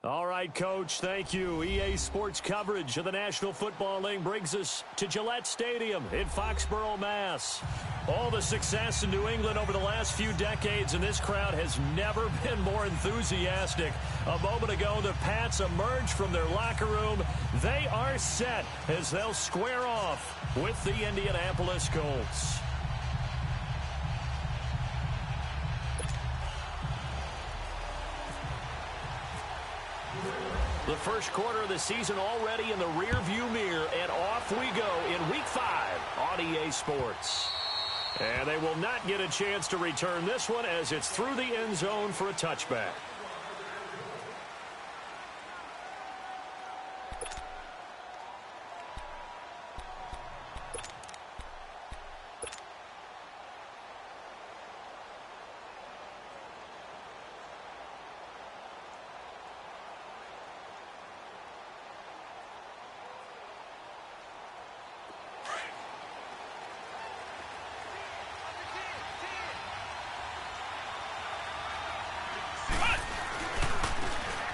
All right, Coach, thank you. EA Sports coverage of the National Football League brings us to Gillette Stadium in Foxborough, Mass. All the success in New England over the last few decades, and this crowd has never been more enthusiastic. A moment ago, the Pats emerged from their locker room. They are set as they'll square off with the Indianapolis Colts. The first quarter of the season already in the rearview mirror, and off we go in Week 5 on EA Sports. And they will not get a chance to return this one as it's through the end zone for a touchback.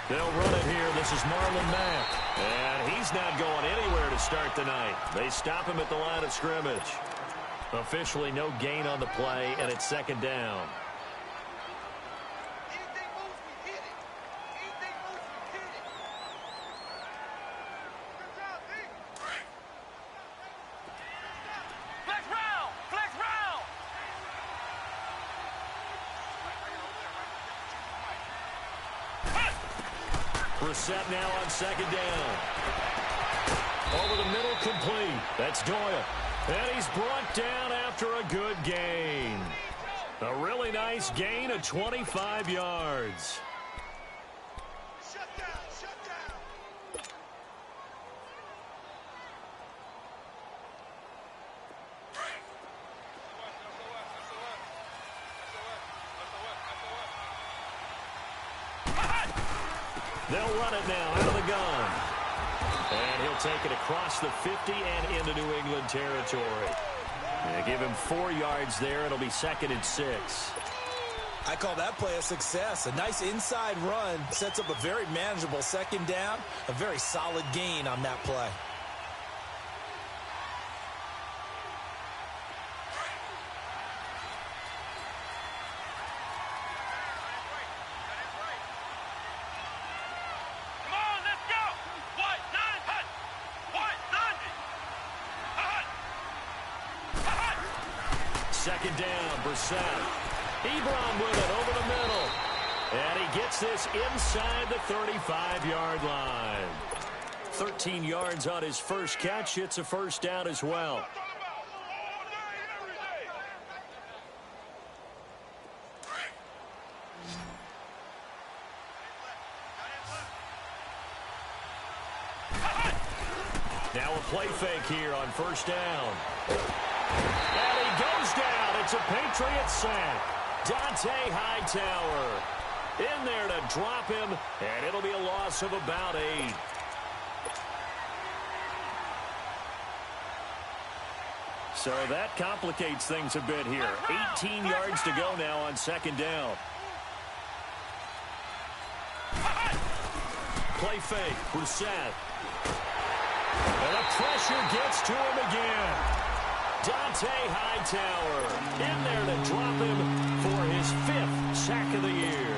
They'll run it here. This is Marlon Mack. And he's not going anywhere to start the night. They stop him at the line of scrimmage. Officially no gain on the play, and it's second down. Set now on second down. Over the middle, complete. That's Doyle. And he's brought down after a good gain. A really nice gain of 25 yards. Shut down, shut down. They'll run it now out of the gun. And he'll take it across the 50 and into New England territory. They give him 4 yards there. It'll be 2nd and 6. I call that play a success. A nice inside run sets up a very manageable second down. A very solid gain on that play. Second down, Brissett. Ebron with it over the middle. And he gets this inside the 35-yard line. 13 yards on his first catch. It's a first down as well. Now a play fake here on first down. And he goes down. It's a Patriot sack. Dante Hightower in there to drop him, and it'll be a loss of about 8. So that complicates things a bit here. 18 yards to go now on second down. Play fake, Brissett. And the pressure gets to him again. Dante Hightower in there to drop him for his 5th sack of the year.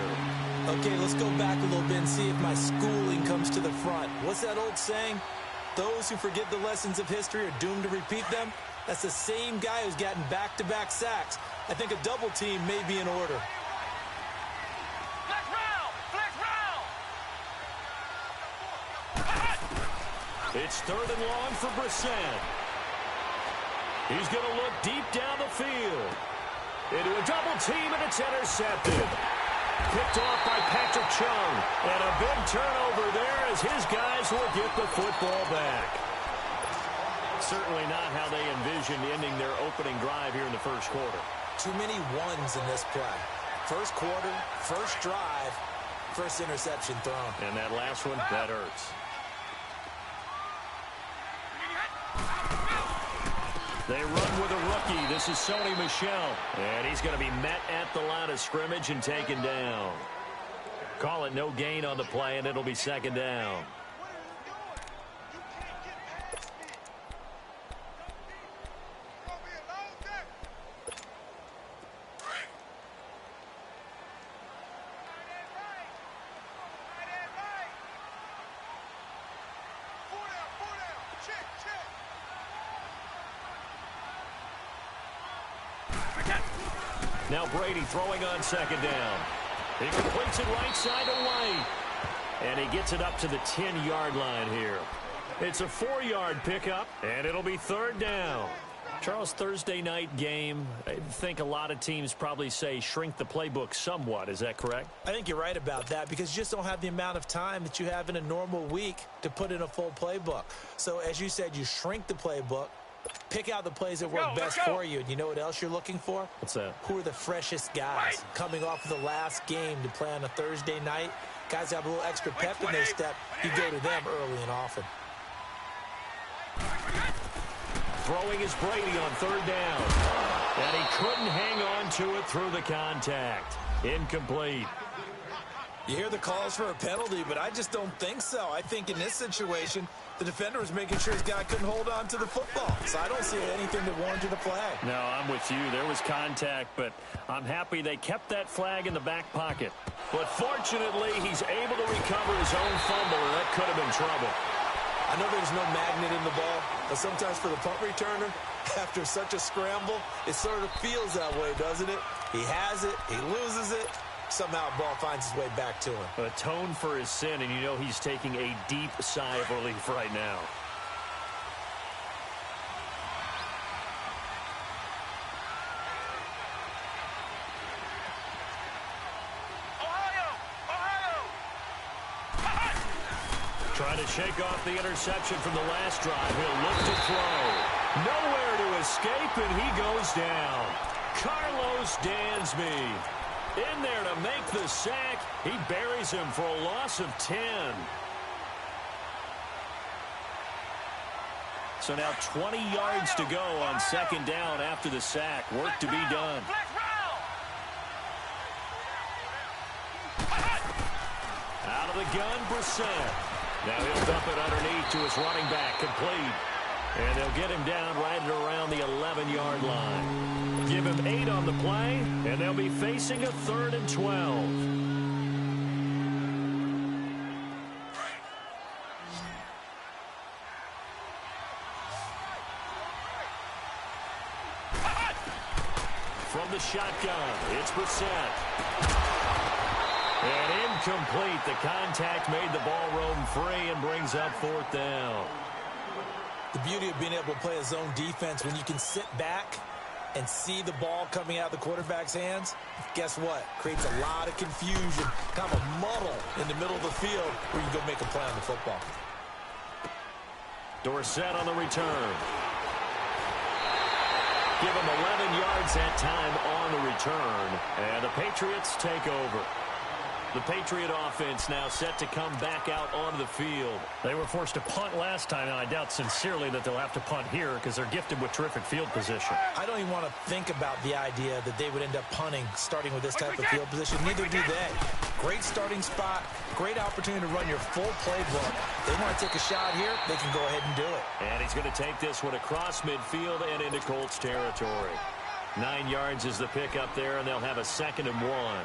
Okay, let's go back a little bit and see if my schooling comes to the front. What's that old saying? Those who forget the lessons of history are doomed to repeat them. That's the same guy who's gotten back-to-back sacks. I think a double team may be in order. Flex round! Flex round! It's 3rd and long for Brissett. He's going to look deep down the field. Into a double team, and it's intercepted. Picked off by Patrick Chung. And a big turnover there as his guys will get the football back. Certainly not how they envisioned ending their opening drive here in the first quarter. Too many ones in this play. First quarter, first drive, first interception thrown. And that last one, that hurts. They run with a rookie. This is Sony Michel. And he's going to be met at the line of scrimmage and taken down. Call it no gain on the play, and it'll be second down. Now Brady throwing on second down. He completes it right side to White. And he gets it up to the 10-yard line here. It's a 4-yard pickup, and it'll be third down. Charles, Thursday night game, I think a lot of teams probably say shrink the playbook somewhat. Is that correct? I think you're right about that because you just don't have the amount of time that you have in a normal week to put in a full playbook. So, as you said, you shrink the playbook, pick out the plays that work best for you. And you know what else you're looking for? What's that? Who are the freshest guys coming off of the last game to play on a Thursday night? Guys have a little extra pep in their step. You go to them early and often. Throwing is Brady on third down. And he couldn't hang on to it through the contact. Incomplete. You hear the calls for a penalty, but I just don't think so. I think in this situation, the defender was making sure his guy couldn't hold on to the football. So I don't see anything that warranted a flag. No, I'm with you. There was contact, but I'm happy they kept that flag in the back pocket. But fortunately, he's able to recover his own fumble, and that could have been trouble. I know there's no magnet in the ball, but sometimes for the punt returner, after such a scramble, it sort of feels that way, doesn't it? He has it, he loses it, somehow the ball finds its way back to him. Atone for his sin, and you know he's taking a deep sigh of relief right now. Trying to shake off the interception from the last drive. He'll look to throw. Nowhere to escape, and he goes down. Carlos Dansby in there to make the sack. He buries him for a loss of 10. So now 20 yards to go on second down after the sack. Work to be done. Out of the gun, Brissett. Now he'll dump it underneath to his running back, complete. And they'll get him down right at around the 11-yard line. Give him 8 on the play, and they'll be facing a 3rd and 12. From the shotgun, it's Brissett. And incomplete. The contact made the ball roam free and brings up 4th down. The beauty of being able to play a zone defense when you can sit back and see the ball coming out of the quarterback's hands, guess what? Creates a lot of confusion, kind of a muddle in the middle of the field where you go make a play on the football. Dorsett on the return. Give him 11 yards that time on the return. And the Patriots take over. The Patriot offense now set to come back out onto the field. They were forced to punt last time, and I doubt sincerely that they'll have to punt here because they're gifted with terrific field position. I don't even want to think about the idea that they would end up punting starting with this type of field position. Neither do they. Great starting spot, great opportunity to run your full playbook. They want to take a shot here, they can go ahead and do it. And he's going to take this one across midfield and into Colts territory. 9 yards is the pickup there, and they'll have a 2nd and 1.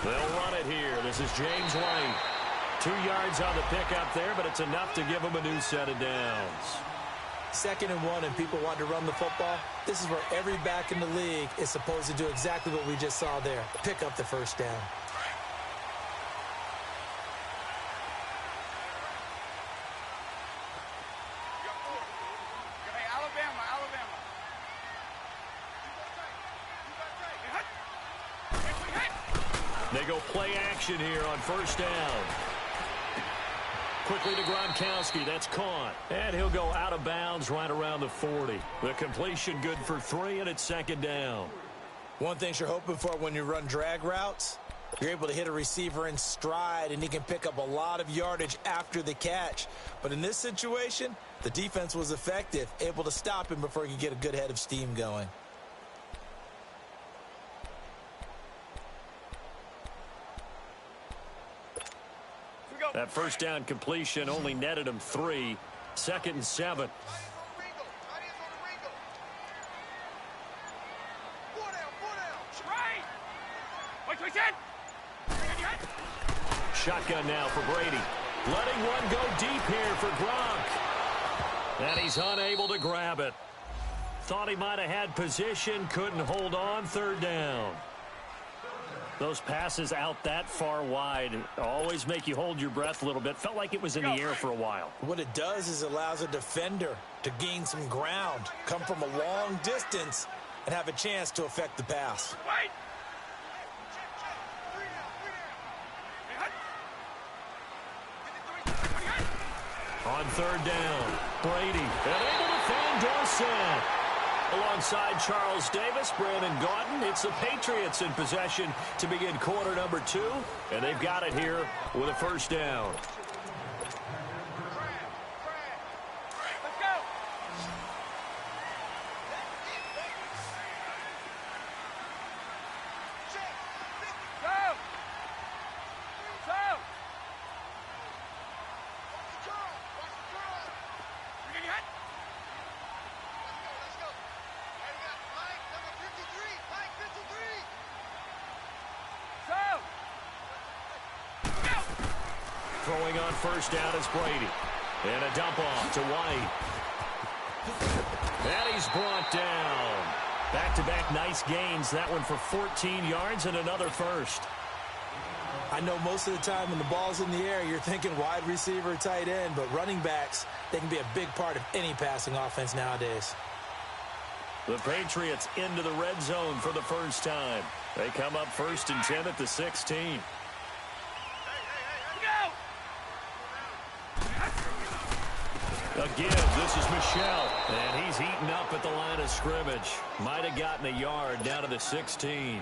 They'll run it here. This is James White. 2 yards on the pickup there, but it's enough to give him a new set of downs. 2nd and 1, and people want to run the football. This is where every back in the league is supposed to do exactly what we just saw there. Pick up the 1st down. They go play action here on 1st down. quickly to Gronkowski. That's caught. And he'll go out of bounds right around the 40. The completion good for 3, and it's second down. One thing you're hoping for when you run drag routes, you're able to hit a receiver in stride, and he can pick up a lot of yardage after the catch. But in this situation, the defense was effective, able to stop him before he could get a good head of steam going. That first down completion only netted him 3. 2nd and 7. Shotgun now for Brady. Letting one go deep here for Gronk. And he's unable to grab it. Thought he might have had position, couldn't hold on. 3rd down. Those passes out that far wide always make you hold your breath a little bit. Felt like it was in the air for a while. What it does is it allows a defender to gain some ground, come from a long distance, and have a chance to affect the pass. On 3rd down, Brady, and able to find Dorsett. Alongside Charles Davis, Brandon Gaudin, it's the Patriots in possession to begin quarter number 2, and they've got it here with a first down. Throwing on first down is Brady. And a dump off to White. And he's brought down. Back-to-back nice gains. That one for 14 yards and another first. I know most of the time when the ball's in the air, you're thinking wide receiver, tight end, but running backs, they can be a big part of any passing offense nowadays. The Patriots into the red zone for the first time. They come up 1st and 10 at the 16. Again, this is Michel, and he's heating up at the line of scrimmage. Might have gotten a yard down to the 16.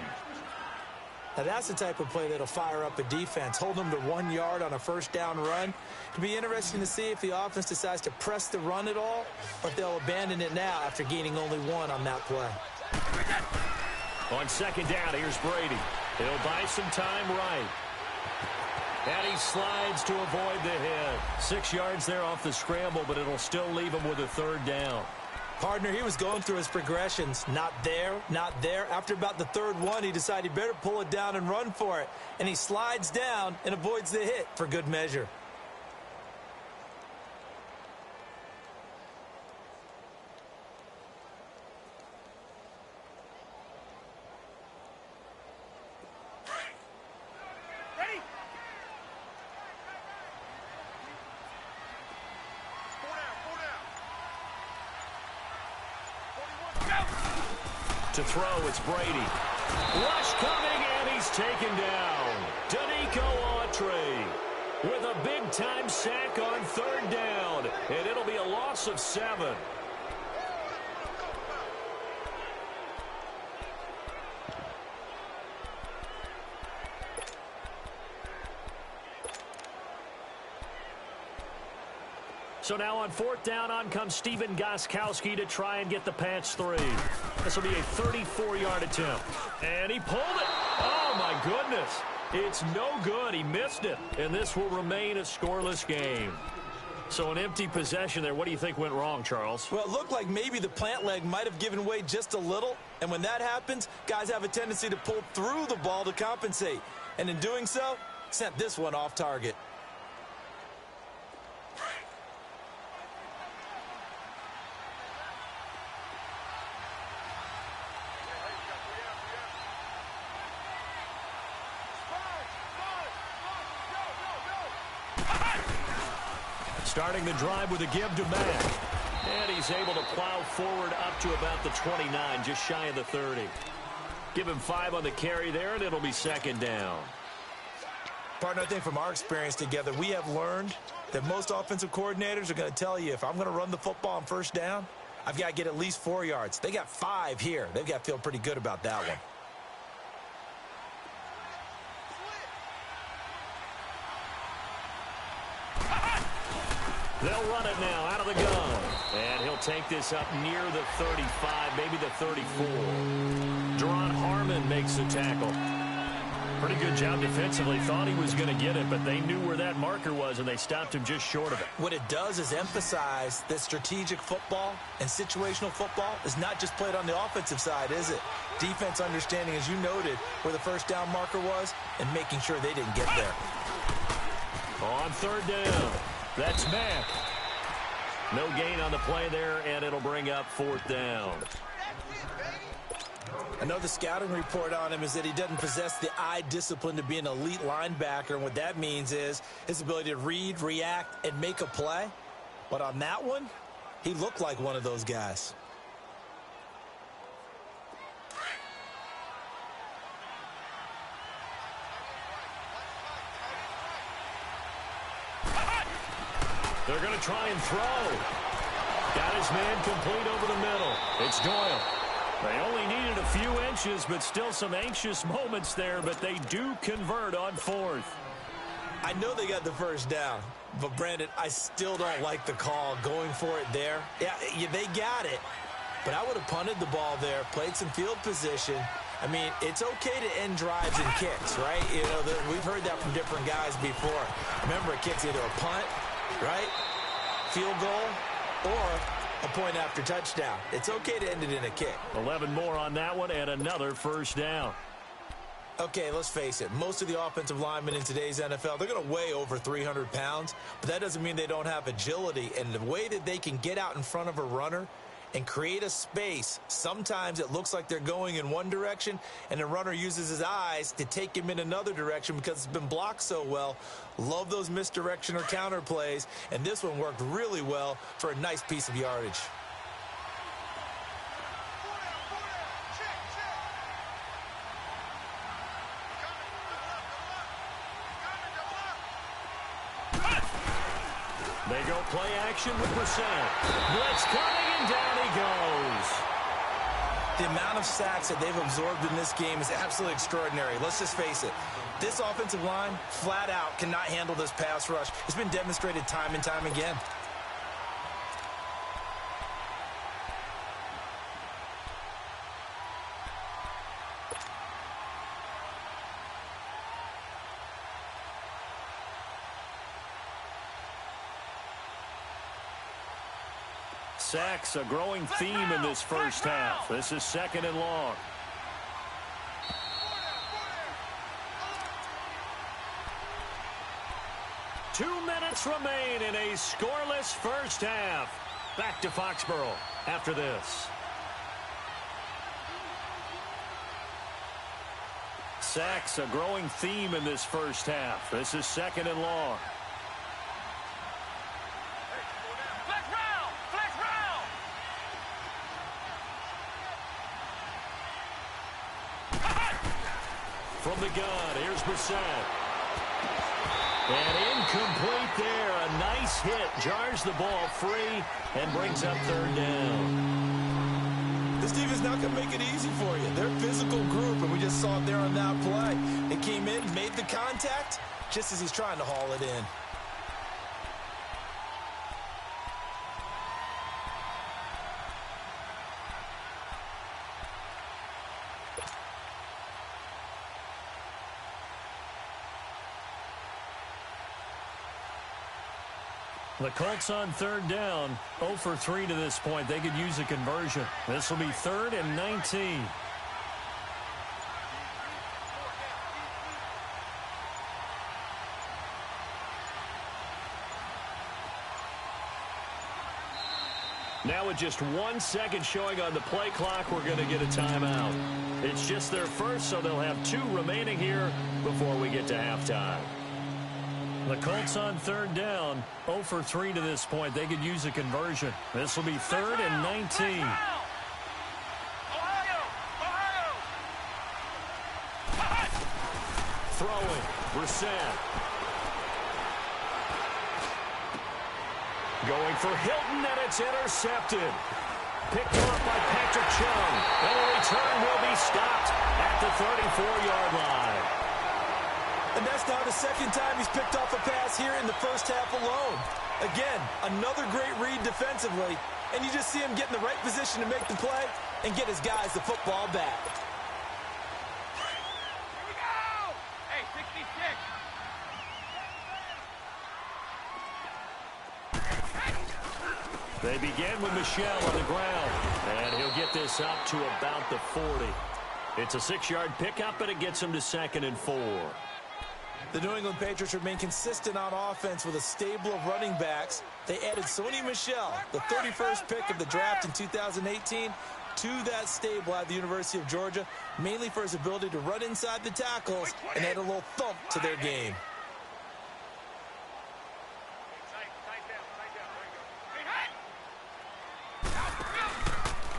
Now that's the type of play that'll fire up a defense. Hold them to 1 yard on a first down run. It'll be interesting to see if the offense decides to press the run at all, or if they'll abandon it now after gaining only 1 on that play. On 2nd down, here's Brady. He'll buy some time right. And he slides to avoid the hit. 6 yards there off the scramble, but it'll still leave him with a 3rd down. Partner, he was going through his progressions. Not there, not there. After about the 3rd one, he decided he better pull it down and run for it. And he slides down and avoids the hit for good measure. To throw, it's Brady. Rush coming, and he's taken down. Danico Autry with a big-time sack on 3rd down, and it'll be a loss of 7. So now on 4th down, on comes Stephen Gostkowski to try and get the patch 3. This will be a 34-yard attempt. And he pulled it. Oh, my goodness. It's no good. He missed it. And this will remain a scoreless game. So an empty possession there. What do you think went wrong, Charles? Well, it looked like maybe the plant leg might have given way just a little. And when that happens, guys have a tendency to pull through the ball to compensate. And in doing so, sent this one off target. Starting the drive with a give to Mack. And he's able to plow forward up to about the 29, just shy of the 30. Give him 5 on the carry there, and it'll be 2nd down. Partner, I think from our experience together, we have learned that most offensive coordinators are going to tell you, if I'm going to run the football on first down, I've got to get at least 4 yards. They got 5 here. They've got to feel pretty good about that one. They'll run it now out of the gun. And he'll take this up near the 35, maybe the 34. Deron Harmon makes the tackle. Pretty good job defensively. Thought he was going to get it, but they knew where that marker was, and they stopped him just short of it. What it does is emphasize that strategic football and situational football is not just played on the offensive side, is it? Defense understanding, as you noted, where the first down marker was and making sure they didn't get there. On third down, that's Mack. No gain on the play there, and it'll bring up fourth down. Another scouting report on him is that he doesn't possess the eye discipline to be an elite linebacker, and what that means is his ability to read, react, and make a play. But on that one, he looked like one of those guys. They're going to try and throw. Got his man complete over the middle. It's Doyle. They only needed a few inches, but still some anxious moments there, but they do convert on fourth. I know they got the first down, but Brandon, I still don't like the call going for it there. Yeah, they got it, but I would have punted the ball there, played some field position. I mean, it's okay to end drives and kicks, right? You know, we've heard that from different guys before. Remember, a kick's either a punt, right, field goal, or a point after touchdown. It's okay to end it in a kick. 11 more on that one and another first down. Okay, let's face it. Most of the offensive linemen in today's NFL, they're going to weigh over 300 pounds, but that doesn't mean they don't have agility. And the way that they can get out in front of a runner and create a space, sometimes it looks like they're going in one direction, and the runner uses his eyes to take him in another direction because it's been blocked so well. Love those misdirection or counter plays, and this one worked really well for a nice piece of yardage. They go play action with Brissett. Blitz coming, and down he goes. The amount of sacks that they've absorbed in this game is absolutely extraordinary. Let's just face it. This offensive line, flat out, cannot handle this pass rush. It's been demonstrated time and time again. Sacks, a growing theme in this first half. This is second and long. Two minutes remain in a scoreless first half. Back to Foxborough after this. Sacks, a growing theme in this first half. This is second and long. From the gun, here's Brissett. And incomplete there. A nice hit. Jars the ball free and brings up third down. This team is not going to make it easy for you. They're a physical group, and we just saw it there on that play. It came in, made the contact, just as he's trying to haul it in. The Colts on third down, 0 for 3 to this point. They could use a conversion. This will be 3rd and 19. Now with just 1 second showing on the play clock, we're going to get a timeout. It's just their first, so they'll have 2 remaining here before we get to halftime. The Colts on third down, 0 for 3 to this point. They could use a conversion. This will be 3rd and 19. Throwing. Brissett. Going for Hilton, and it's intercepted. Picked off by Patrick Chung. And the return will be stopped at the 34-yard line. And that's now the second time he's picked off a pass here in the first half alone. Again, another great read defensively, and you just see him get in the right position to make the play and get his guys the football back. Here we go! Hey, 66. They begin with Michel on the ground, and he'll get this up to about the 40. It's a 6-yard pickup, and it gets him to 2nd and 4. The New England Patriots remain consistent on offense with a stable of running backs. They added Sony Michel, the 31st pick of the draft in 2018, to that stable at the University of Georgia, mainly for his ability to run inside the tackles and add a little thump to their game.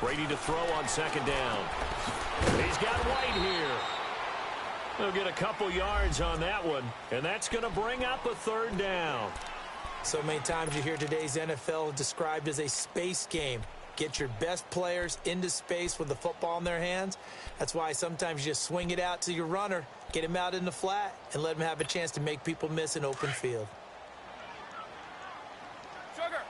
Brady to throw on 2nd down. He's got White here. They'll get a couple yards on that one, and that's going to bring up a 3rd down. So many times you hear today's NFL described as a space game. Get your best players into space with the football in their hands. That's why sometimes you just swing it out to your runner, get him out in the flat, and let him have a chance to make people miss an open field. Sugar.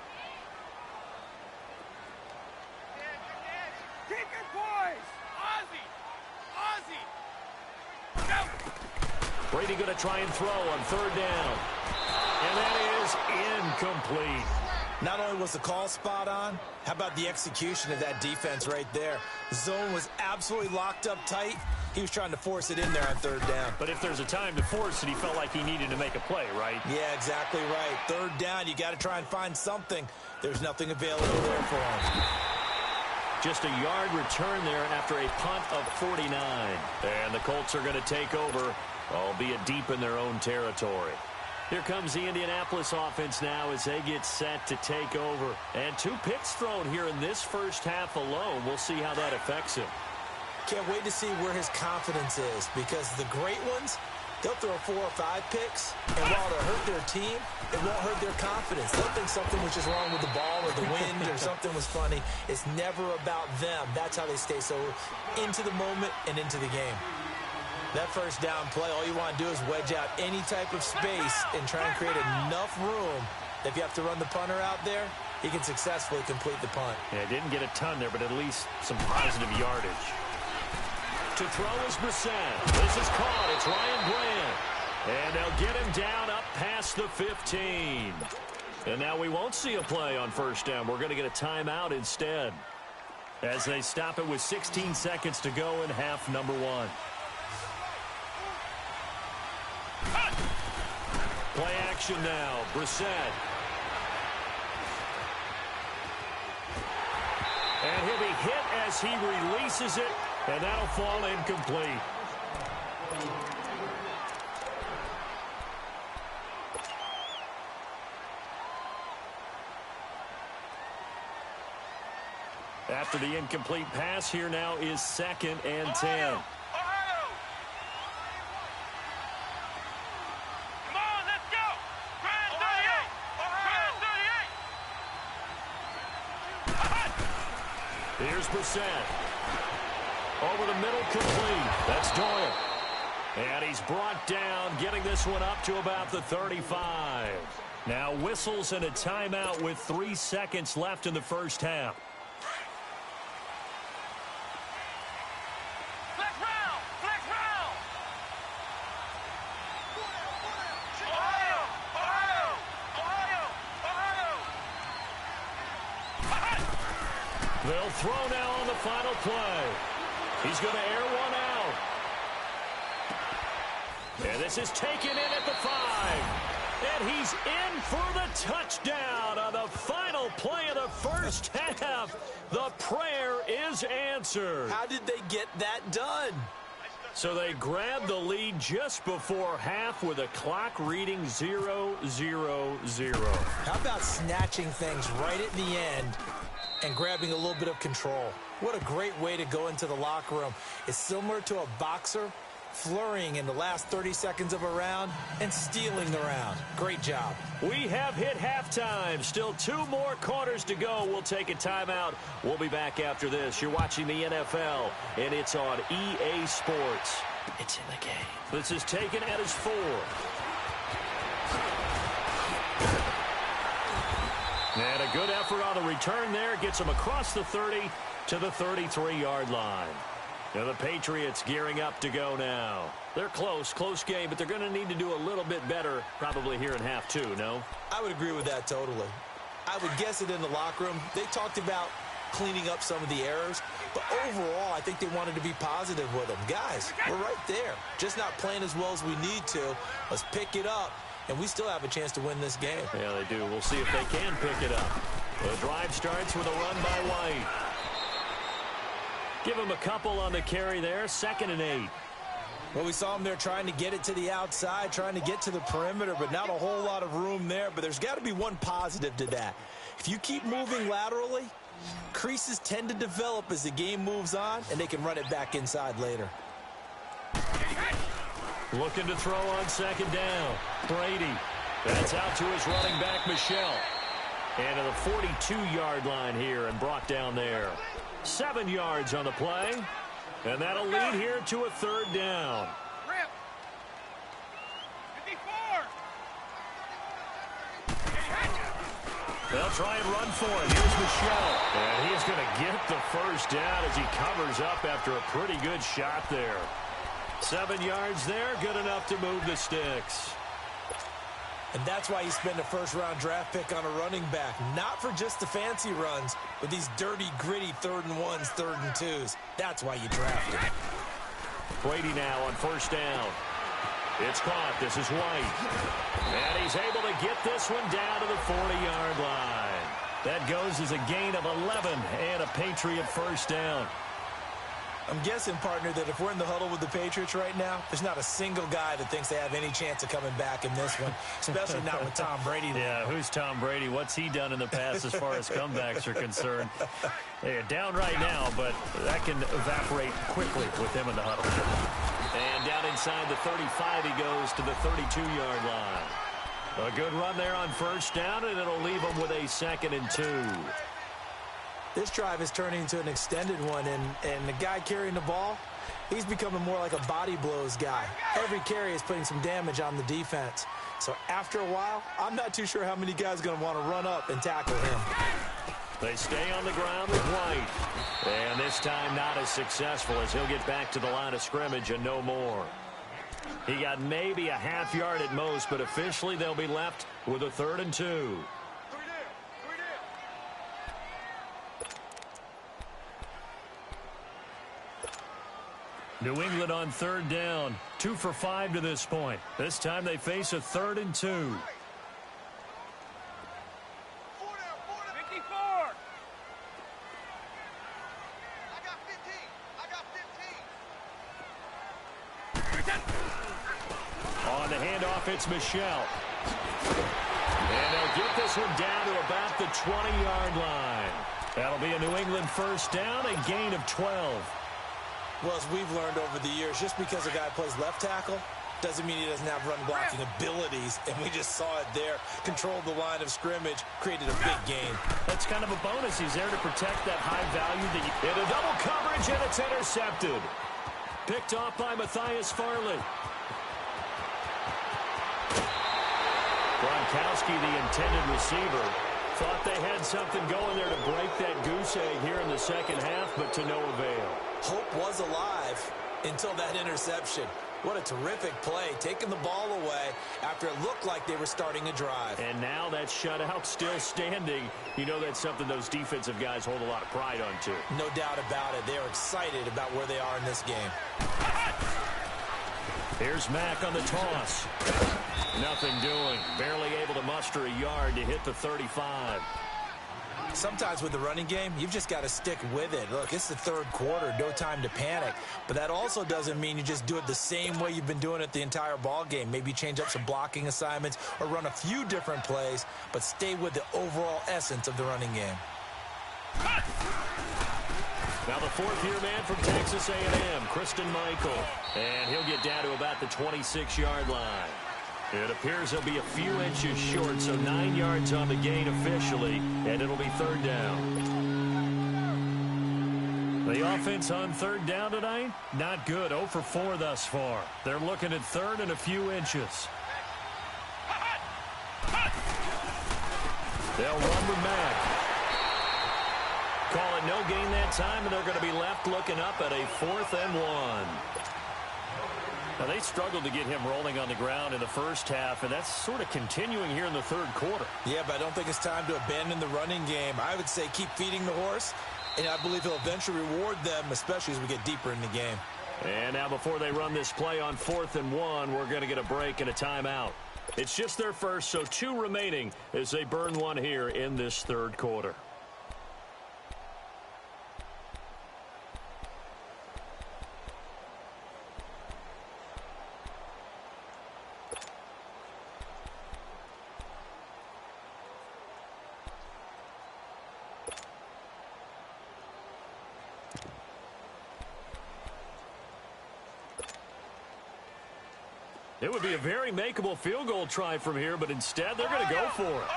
Keep your poise. Ozzie. Brady going to try and throw on 3rd down. And that is incomplete. Not only was the call spot on, how about the execution of that defense right there? The zone was absolutely locked up tight. He was trying to force it in there on 3rd down. But if there's a time to force it, he felt like he needed to make a play, right? Yeah, exactly right. 3rd down, you got to try and find something. There's nothing available there for him. Just a yard return there after a punt of 49. And the Colts are going to take over, albeit deep in their own territory. Here comes the Indianapolis offense now as they get set to take over. And 2 picks thrown here in this first half alone. We'll see how that affects him. Can't wait to see where his confidence is, because the great ones, they'll throw 4 or 5 picks, and while it'll hurt their team, it won't hurt their confidence. They'll think something was just wrong with the ball or the wind or something was funny. It's never about them. That's how they stay so into the moment and into the game. That first down play, all you want to do is wedge out any type of space and try and create enough room that if you have to run the punter out there, he can successfully complete the punt. Yeah, didn't get a ton there, but at least some positive yardage. To throw is Brissett. This is caught. It's Ryan Grant. And they'll get him down up past the 15. And now we won't see a play on 1st down. We're going to get a timeout instead, as they stop it with 16 seconds to go in half number 1. Play action now. Brissett. And he'll be hit as he releases it, and that'll fall incomplete. After the incomplete pass, here now is 2nd and 10. Here's Brissett. Over the middle, complete. That's Doyle. And he's brought down, getting this one up to about the 35. Now whistles and a timeout with 3 seconds left in the first half. They'll throw now on the final play. He's going to air one out. And this is taken in at the 5. And he's in for the touchdown on the final play of the first half. The prayer is answered. How did they get that done? So they grabbed the lead just before half with a clock reading 0-0-0. How about snatching things right at the end and grabbing a little bit of control? What a great way to go into the locker room. It's similar to a boxer flurrying in the last 30 seconds of a round and stealing the round. Great job. We have hit halftime. Still 2 more quarters to go. We'll take a timeout. We'll be back after this. You're watching the NFL, and it's on EA Sports. It's in the game. This is taken at his 4. And a good effort on the return there. Gets him across the 30 to the 33-yard line. Now the Patriots gearing up to go now. They're close game, but they're going to need to do a little bit better probably here in half 2, no? I would agree with that totally. I would guess it in the locker room. They talked about cleaning up some of the errors, but overall I think they wanted to be positive with them. Guys, we're right there. Just not playing as well as we need to. Let's pick it up, and we still have a chance to win this game. Yeah, they do. We'll see if they can pick it up. The drive starts with a run by White. Give him a couple on the carry there. 2nd and 8. Well, we saw him there trying to get it to the outside, trying to get to the perimeter, but not a whole lot of room there. But there's got to be one positive to that. If you keep moving laterally, creases tend to develop as the game moves on, and they can run it back inside later. Looking to throw on 2nd down. Brady. That's out to his running back, Michelle. And to the 42-yard line here and brought down there. 7 yards on the play. And that'll lead here to a 3rd down. Rip. 54. They'll try and run for it. Here's Michelle. And he's going to get the first down as he covers up after a pretty good shot there. 7 yards there, good enough to move the sticks. And that's why you spend a first-round draft pick on a running back. Not for just the fancy runs, but these dirty, gritty 3rd and 1s, 3rd and 2s. That's why you draft him. Brady now on 1st down. It's caught. This is White. And he's able to get this one down to the 40-yard line. That goes as a gain of 11 and a Patriot first down. I'm guessing, partner, that if we're in the huddle with the Patriots right now, there's not a single guy that thinks they have any chance of coming back in this one, especially not with Tom Brady. Yeah, who's Tom Brady? What's he done in the past as far as comebacks are concerned? They're down right now, but that can evaporate quickly with him in the huddle. And down inside the 35, he goes to the 32-yard line. A good run there on 1st down, and it'll leave him with a 2nd and 2. This drive is turning into an extended one, and the guy carrying the ball, he's becoming more like a body blows guy. Every carry is putting some damage on the defense. So after a while, I'm not too sure how many guys are going to want to run up and tackle him. They stay on the ground with White. And this time not as successful as he'll get back to the line of scrimmage and no more. He got maybe a half yard at most, but officially they'll be left with a 3rd and 2. New England on 3rd down. 2 for 5 to this point. This time they face a 3rd and 2. 54. I got 15. On the handoff, it's Michelle. And they'll get this one down to about the 20-yard line. That'll be a New England first down, a gain of 12. Well, as we've learned over the years, just because a guy plays left tackle doesn't mean he doesn't have run blocking abilities, and we just saw it there. Controlled the line of scrimmage, created a big gain. That's kind of a bonus. He's there to protect that high value. In a double coverage, and it's intercepted. Picked off by Matthias Farley. Gronkowski, the intended receiver, thought they had something going there to break that goose egg here in the second half, but to no avail. Hope was alive until that interception. What a terrific play, taking the ball away after it looked like they were starting a drive. And now that shutout still standing. You know that's something those defensive guys hold a lot of pride on, too. No doubt about it. They are excited about where they are in this game. Here's Mack on the toss. Nothing doing. Barely able to muster a yard to hit the 35. Sometimes with the running game, you've just got to stick with it. Look, it's the 3rd quarter, no time to panic. But that also doesn't mean you just do it the same way you've been doing it the entire ball game. Maybe change up some blocking assignments or run a few different plays, but stay with the overall essence of the running game. Now the fourth-year man from Texas A&M, Kristen Michael. And he'll get down to about the 26-yard line. It appears he'll be a few inches short, so 9 yards on the gain officially, and it'll be third down. The offense on third down tonight, not good. 0 for 4 thus far. They're looking at third and a few inches. They'll run with Mack. Call it no gain that time, and they're going to be left looking up at a 4th and 1. Now, they struggled to get him rolling on the ground in the first half, and that's sort of continuing here in the third quarter. Yeah, but I don't think it's time to abandon the running game. I would say keep feeding the horse, and I believe he'll eventually reward them, especially as we get deeper in the game. And now before they run this play on 4th and 1, we're going to get a break and a timeout. It's just their first, so 2 remaining as they burn one here in this third quarter. It would be a very makeable field goal try from here, but instead they're going to go for it.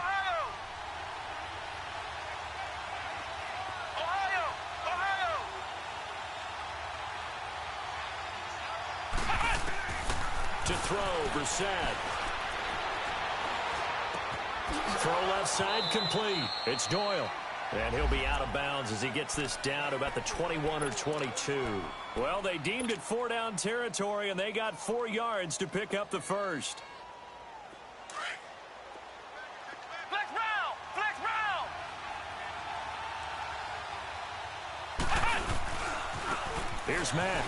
To throw, Brissett. Throw left side complete. It's Doyle. And he'll be out of bounds as he gets this down to about the 21 or 22. Well, they deemed it 4-down territory, and they got 4 yards to pick up the first. Flex round! Flex round! Here's Mack.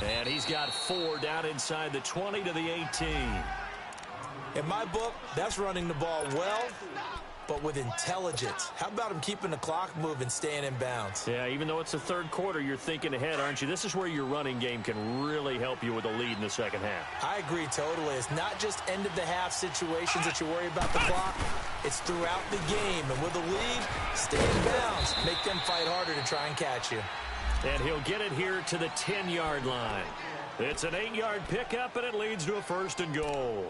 And he's got 4 down inside the 20 to the 18. In my book, that's running the ball well, but with intelligence. How about him keeping the clock moving, staying in bounds? Yeah, even though it's the third quarter, you're thinking ahead, aren't you? This is where your running game can really help you with a lead in the second half. I agree totally. It's not just end-of-the-half situations that you worry about the clock. It's throughout the game. And with a lead, stay in bounds. Make them fight harder to try and catch you. And he'll get it here to the 10-yard line. It's an 8-yard pickup, and it leads to a 1st and goal.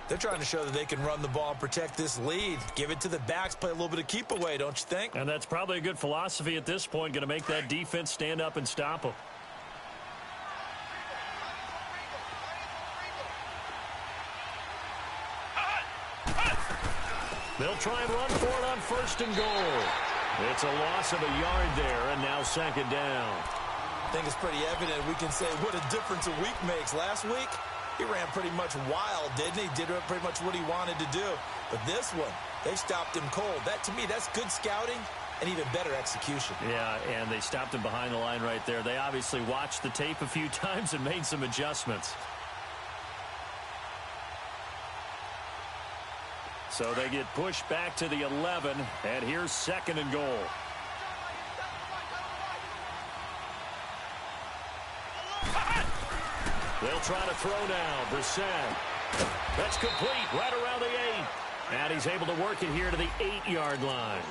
They're trying to show that they can run the ball and protect this lead. Give it to the backs, play a little bit of keep away, don't you think? And that's probably a good philosophy at this point, going to make that defense stand up and stop them. They'll try and run for it on 1st and goal. It's a loss of a yard there, and now 2nd down. I think it's pretty evident. We can say what a difference a week makes. Last week, he ran pretty much wild, didn't he? Did pretty much what he wanted to do. But this one, they stopped him cold. That, to me, that's good scouting and even better execution. Yeah, and they stopped him behind the line right there. They obviously watched the tape a few times and made some adjustments. So they get pushed back to the 11, and here's 2nd and goal. They'll try to throw now. Brissett. That's complete right around the 8. And he's able to work it here to the 8-yard line.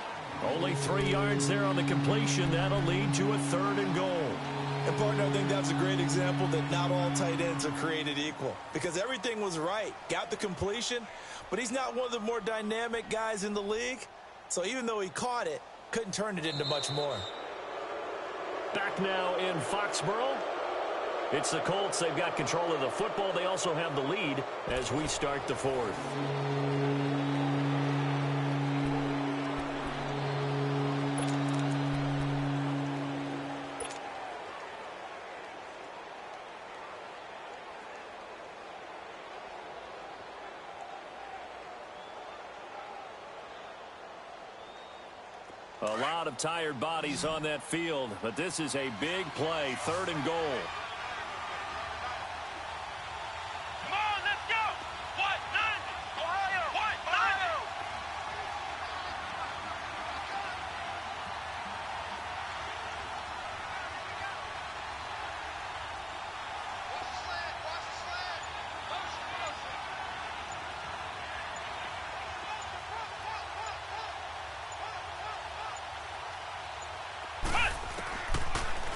Only 3 yards there on the completion. That'll lead to a 3rd and goal. And, partner, I think that's a great example that not all tight ends are created equal. Because everything was right. Got the completion, but he's not one of the more dynamic guys in the league. So even though he caught it, couldn't turn it into much more. Back now in Foxborough. It's the Colts. They've got control of the football. They also have the lead as we start the 4th. A lot of tired bodies on that field, but this is a big play, 3rd and goal.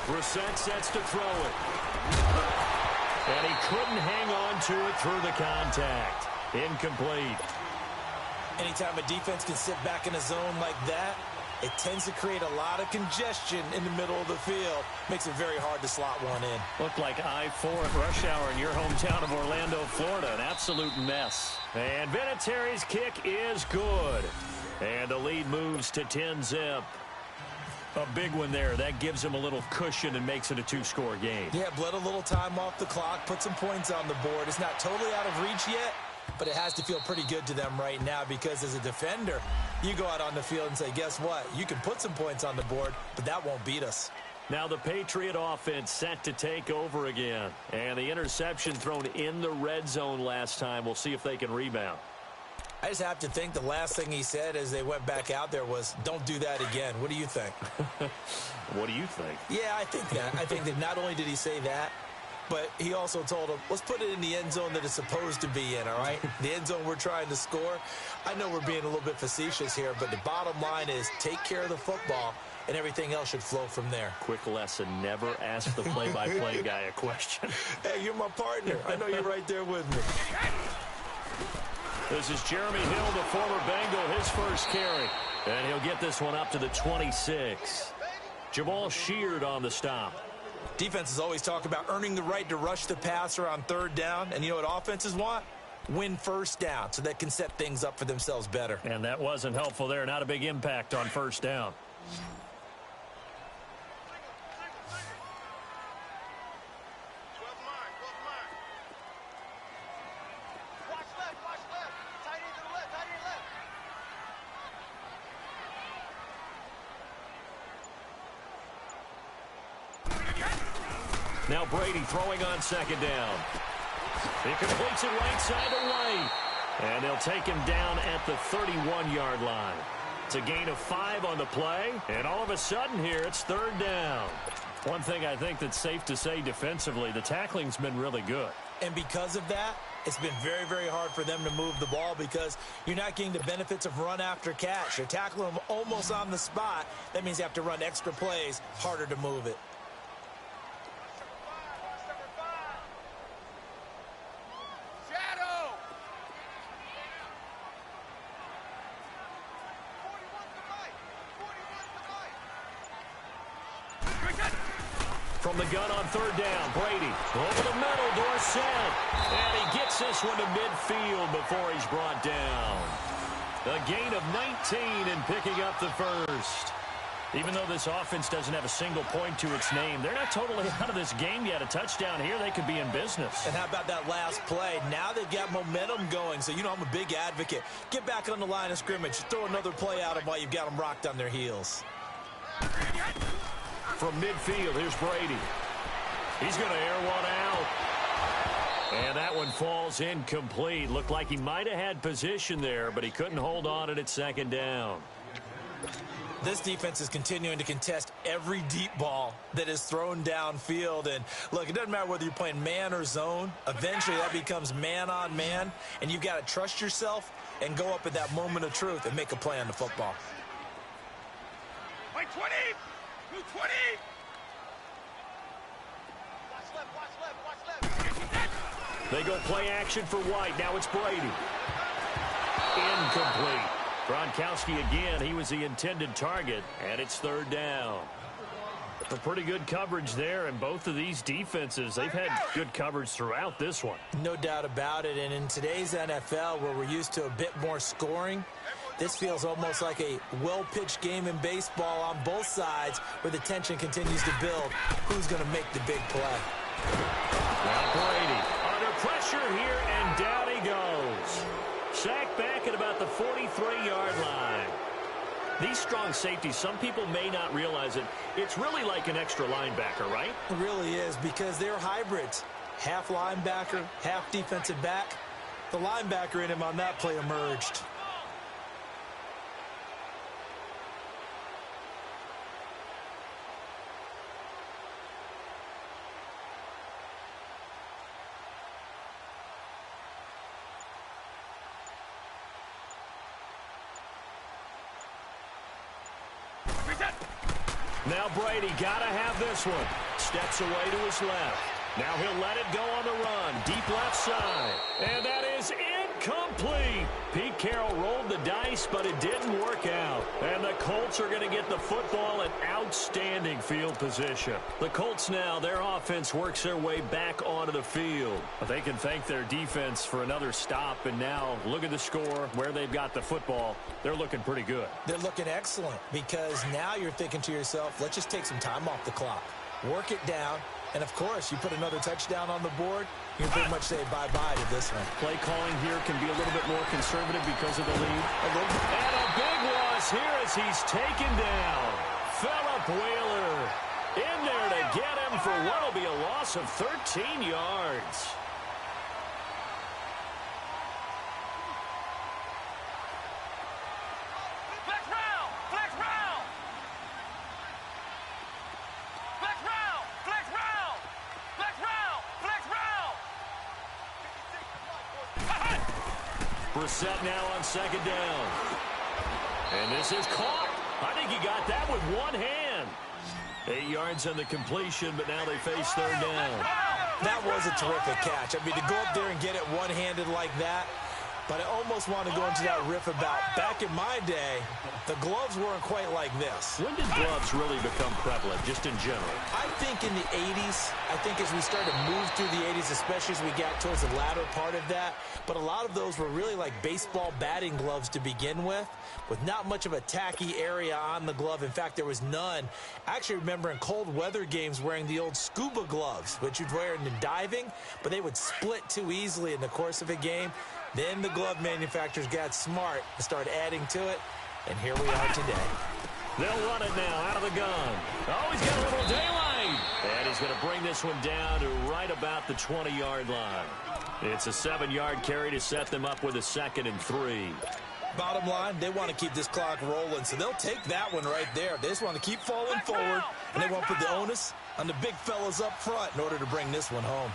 Brissett sets to throw it. And he couldn't hang on to it through the contact. Incomplete. Anytime a defense can sit back in a zone like that, it tends to create a lot of congestion in the middle of the field. Makes it very hard to slot one in. Looked like I-4 at rush hour in your hometown of Orlando, Florida. An absolute mess. And Vinatieri's kick is good. And the lead moves to 10-zip. A big one there. That gives him a little cushion and makes it a two-score game. Yeah, bled a little time off the clock, put some points on the board. It's not totally out of reach yet, but it has to feel pretty good to them right now because as a defender, you go out on the field and say, guess what? You can put some points on the board, but that won't beat us. Now the Patriot offense set to take over again. And the interception thrown in the red zone last time. We'll see if they can rebound. I just have to think the last thing he said as they went back out there was, don't do that again. What do you think? What do you think? Yeah, I think that. I think that not only did he say that, but he also told him, let's put it in the end zone that it's supposed to be in, all right? The end zone we're trying to score. I know we're being a little bit facetious here, but the bottom line is take care of the football, and everything else should flow from there. Quick lesson, never ask the play-by-play guy a question. Hey, you're my partner. I know you're right there with me. This is Jeremy Hill, the former Bengal, his first carry. And he'll get this one up to the 26. Jamal Sheard on the stop. Defenses always talk about earning the right to rush the passer on third down. And you know what offenses want? Win first down so they can set things up for themselves better. And that wasn't helpful there. Not a big impact on first down. Now Brady throwing on second down. He completes it right side to right. And they'll take him down at the 31-yard line. It's a gain of 5 on the play. And all of a sudden here, it's third down. One thing I think that's safe to say defensively, the tackling's been really good. And because of that, it's been very, very hard for them to move the ball because you're not getting the benefits of run after catch. You're tackling them almost on the spot. That means you have to run extra plays, harder to move it. From the gun on third down, Brady over the middle, Dorsett. And he gets this one to midfield before he's brought down. A gain of 19 and picking up the first. Even though this offense doesn't have a single point to its name, they're not totally out of this game yet. A touchdown here, they could be in business. And how about that last play? Now they've got momentum going, so you know I'm a big advocate. Get back on the line of scrimmage. Throw another play at them while you've got them rocked on their heels. From midfield, here's Brady. He's going to air one out. And that one falls incomplete. Looked like he might have had position there, but he couldn't hold on at second down. This defense is continuing to contest every deep ball that is thrown downfield. And, look, it doesn't matter whether you're playing man or zone. Eventually, that becomes man on man, and you've got to trust yourself and go up at that moment of truth and make a play on the football. Wait, 20! 20! They go play action for White. Now it's Brady. Incomplete. Gronkowski again. He was the intended target, and it's third down. A pretty good coverage there, and both of these defenses, they've had good coverage throughout this one. No doubt about it, and in today's NFL, where we're used to a bit more scoring, this feels almost like a well-pitched game in baseball on both sides where the tension continues to build. Who's going to make the big play? Now Brady under pressure here, and down he goes. Sacked back at about the 43-yard line. These strong safeties, some people may not realize it. It's really like an extra linebacker, right? It really is because they're hybrids. Half linebacker, half defensive back. The linebacker in him on that play emerged. Now Brady got to have this one. Steps away to his left. Now he'll let it go on the run. Deep left side. And that is incomplete. Pete Carroll rolled the dice, but it didn't work out. And the Colts are going to get the football in outstanding field position. The Colts now, their offense works their way back onto the field. But they can thank their defense for another stop. And now look at the score, where they've got the football. They're looking pretty good. They're looking excellent because now you're thinking to yourself, let's just take some time off the clock. Work it down. And, of course, you put another touchdown on the board, you can pretty much say bye-bye to this one. Play calling here can be a little bit more conservative because of the lead. And a big loss here as he's taken down. Phillip Wheeler in there to get him for what will be a loss of 13 yards. Brissett now on second down. And this is caught. I think he got that with one hand. 8 yards on the completion, but now they face third down. That was a terrific catch. I mean, to go up there and get it one-handed like that, but I almost want to go into that riff about back in my day, the gloves weren't quite like this. When did gloves really become prevalent, just in general? I think in the 80s. I think as we started to move through the 80s, especially as we got towards the latter part of that. But a lot of those were really like baseball batting gloves to begin with not much of a tacky area on the glove. In fact, there was none. I actually remember in cold weather games wearing the old scuba gloves, which you'd wear in diving, but they would split too easily in the course of a game. Then the glove manufacturers got smart and started adding to it, and here we are today. They'll run it now out of the gun. Oh, he's got a little daylight. And he's going to bring this one down to right about the 20-yard line. It's a 7-yard carry to set them up with a 2nd and 3. Bottom line, they want to keep this clock rolling, so they'll take that one right there. They just want to keep falling forward, and they want to put the onus on the big fellas up front in order to bring this one home.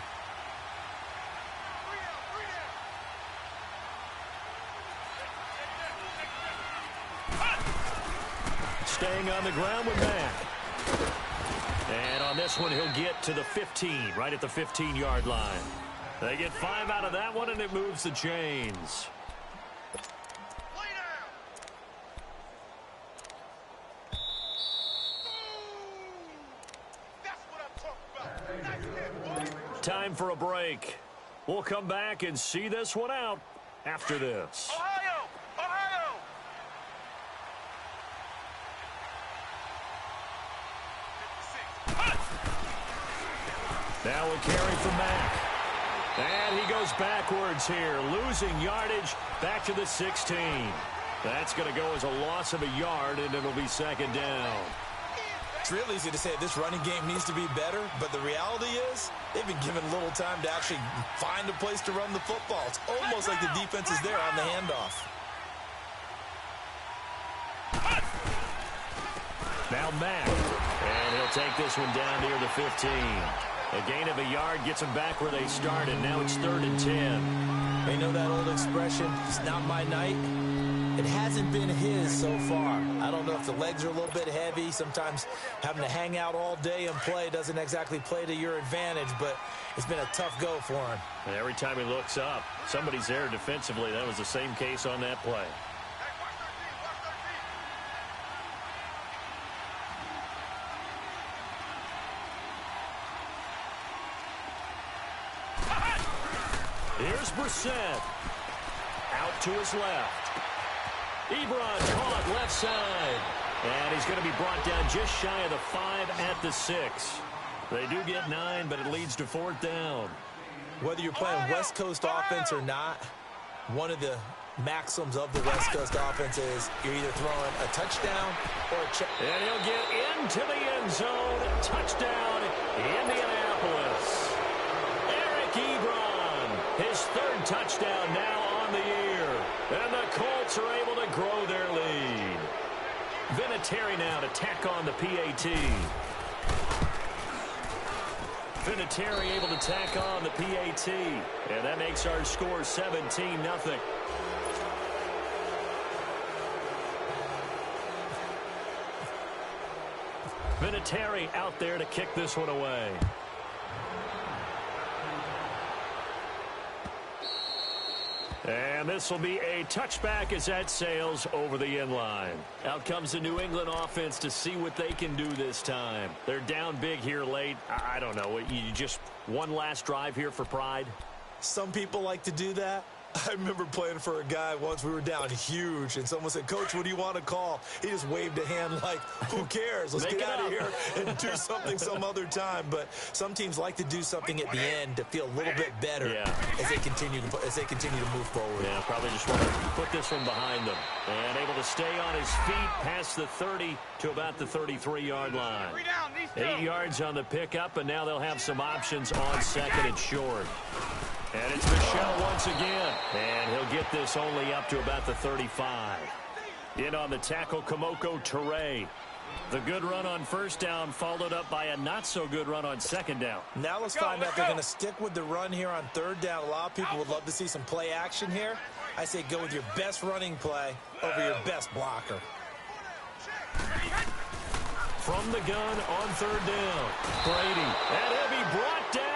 Staying on the ground with Mack. And on this one, he'll get to the 15, right at the 15-yard line. They get 5 out of that one, and it moves the chains. Time for a break. We'll come back and see this one out after this. Ohio! Ohio! Now a carry from Mack. And he goes backwards here, losing yardage back to the 16. That's going to go as a loss of a yard, and it'll be 2nd down. It's real easy to say this running game needs to be better, but the reality is they've been given little time to actually find a place to run the football. It's almost like the defense is there on the handoff. Now Mack, and he'll take this one down near the 15. A gain of a yard gets them back where they started. Now it's 3rd and 10. They know that old expression, it's not my night. It hasn't been his so far. I don't know if the legs are a little bit heavy. Sometimes having to hang out all day and play doesn't exactly play to your advantage, but it's been a tough go for him. And every time he looks up, somebody's there defensively. That was the same case on that play. Here's Brissett. Out to his left. Ebron caught left side. And he's going to be brought down just shy of the 5 at the 6. They do get 9, but it leads to 4th down. Whether you're playing West Coast offense or not, one of the maxims of the West Coast offense is you're either throwing a touchdown or a check. And he'll get into the end zone. Touchdown, Indianapolis. Eric Ebron, his 3rd touchdown now on the year. And the Colts are able to grow their lead. Vinatieri now to tack on the PAT. Vinatieri able to tack on the PAT. And that makes our score 17-0. Vinatieri out there to kick this one away. And this will be a touchback as that sails over the end line. Out comes the New England offense to see what they can do this time. They're down big here late. I don't know. You just one last drive here for pride? Some people like to do that. I remember playing for a guy once. We were down huge, and someone said, "Coach, what do you want to call?" He just waved a hand like, who cares? Let's get out of here and do something some other time. But some teams like to do something at the end to feel a little bit better as they continue to move forward. Yeah, probably just want to put this one behind them. And able to stay on his feet past the 30 to about the 33-yard line. 8 yards on the pickup, and now they'll have some options on second and short. And it's Michel once again. And he'll get this only up to about the 35. In on the tackle, Kamoko Toure. The good run on first down followed up by a not-so-good run on second down. Now let's find out if they're going to stick with the run here on third down. A lot of people would love to see some play action here. I say go with your best running play over your best blocker. From the gun on third down. Brady. And he'll be brought down